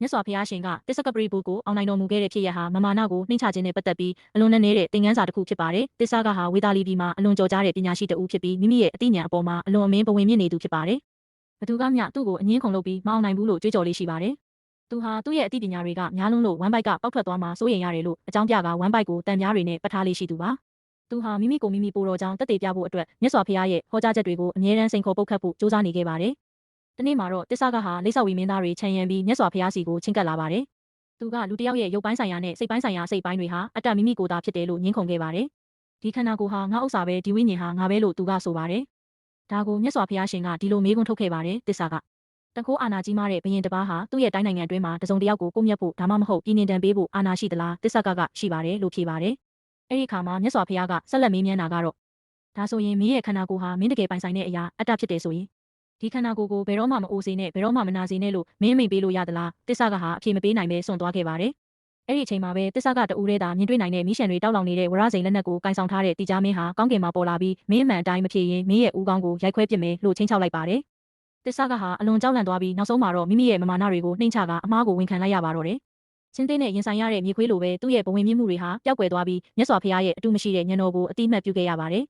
မြတ်စွာဘုရားရှင်ကတစ္ဆကပရိဘူကိုအောင်နိုင်တော်မူခဲ့တဲ့ဖြစ်ရဟာမမာနကိုနှိမ့်ချခြင်းနဲ့ပတ်သက်ပြီးအလွန်နဲ့နေတဲ့သင်ခန်းစာတစ်ခုဖြစ်ပါတယ်။တစ္ဆကဟာဝေသာလီပြည်မှာအလွန်ကြော်ကြားတဲ့ပညာရှိတဦးဖြစ်ပြီးမိမိရဲ့အသိဉာဏ်အပေါ်မှာအလွန်အမင်းဘဝင်မြင့်နေသူဖြစ်ပါတယ်။ဘသူကမျှသူ့ကိုအငင်းခုန်လုပ်ပြီးမအောင်နိုင်ဘူးလို့ကြွေးကြော်လေးရှိပါတယ်။သူဟာသူ့ရဲ့အသိပညာတွေကများလုံးလို့ဝမ်ဘိုက်ကပောက်ထွက်သွားမှစိုးရိမ်ရတယ်လို့အကြောင်းပြကဝမ်ဘိုက်ကိုတန်ပြားတွေနဲ့ပတ်ထားလေးရှိသူပါ။သူဟာမိမိကိုမိမိပိုတော်ကြောင့်တက်သေးပြဖို့အတွက်မြတ်စွာဘုရားရဲ့ဟောကြားချက်တွေကိုအမြဲတမ်းစိန်ခေါ်ပုတ်ခတ်ဖို့ကြိုးစားနေခဲ့ပါတယ်။တနေ့မှာတော့တစ္ဆကဟာလိပ်ဆောက်ဝီမင်းသားတွေခြံရံပြီးမြတ်စွာဘုရားစီကိုချဉ်ကပ်လာပါတယ်။သူကလူတစ်ယောက်ရဲ့ရုပ်ပိုင်းဆိုင်ရာနဲ့စိတ်ပိုင်းဆိုင်ရာအစိတ်ပိုင်းတွေဟာအတ္တမိမိကိုယ်သာဖြစ်တယ်လို့ညှင်းခုန်ခဲ့ပါတယ်။ဒီခန္ဓာကိုယ်ဟာငါဥစ္စာပဲဒီဝိညာဉ်ဟာငါပဲလို့သူကဆိုပါတယ်။ဒါကိုမြတ်စွာဘုရားရှင်ကဒီလိုမေးခွန်းထုတ်ခဲ့ပါတယ်တစ္ဆကတခိုးအာနာကြီးမားတဲ့ဘုရင်တစ်ပါးဟာသူ့ရဲ့တိုင်းနိုင်ငံအတွင်းမှာတစုံတစ်ယောက်ကိုကိုမြတ်ဖို့ဒါမှမဟုတ်ပြည်နှင်တန်ပေးဖို့အာဏာရှိသလားတစ္ဆကရှိပါတယ်လို့ဖြေပါတယ်။အဲ့ဒီအခါမှာမြတ်စွာဘုရားကဆက်လက်မေးမြန်းတာကတော့ဒါဆိုရင်မင်းရဲ့ခန္ဓာကိုယ်ဟာမင်းတကယ်ပိုင်ဆိုင်တဲ့အရာအတ္တဖြစ်တယ်ဆိုရင်ဒီခန္ဓာကိုယ်ကိုဘယ်တော့မှမအိုစေနဲ့ဘယ်တော့မှမနာစေနဲ့လို့မင်းမိတ်ပေးလို့ရသလားတစ္ဆကဟာအဖြေမပေးနိုင်ပဲစွန့်သွားခဲ့ပါတယ်။အဲ့ဒီအချိန်မှာပဲတစ္ဆကတူတဲ့သာမြင်တွေ့နိုင်တဲ့မိရှံတွေတောက်လောင်နေတဲ့ဝရစိန်လက်နက်ကိုကင်ဆောင်ထားတဲ့တိကျမင်းဟာကောင်းကင်မှာပေါ်လာပြီးမင်းအမှန်အတိုင်းမဖြေရင်မင်းရဲ့ဦးခေါင်းကိုရိုက်ခွဲပစ်မယ်လို့ချင်းချောက်လိုက်ပါတယ်။တစ္ဆကဟာအလွန်ကြောက်လန့်သွားပြီးနောက်ဆုံးမှာတော့မိမိရဲ့မမာနတွေကိုနှိမ့်ချကအမားကိုဝန်ခံလိုက်ရပါတော့တယ်။ချင်းသေးနဲ့ရင်ဆိုင်ရတဲ့မြေခွေးလိုပဲသူ့ရဲ့ဘဝင်မြင့်မှုတွေဟာပျောက်ကွယ်သွားပြီးမြတ်စွာဘုရားရဲ့အတုမရှိတဲ့ဉာဏ်တော်ကိုအတိအမှတ်ပြုခဲ့ရပါတယ်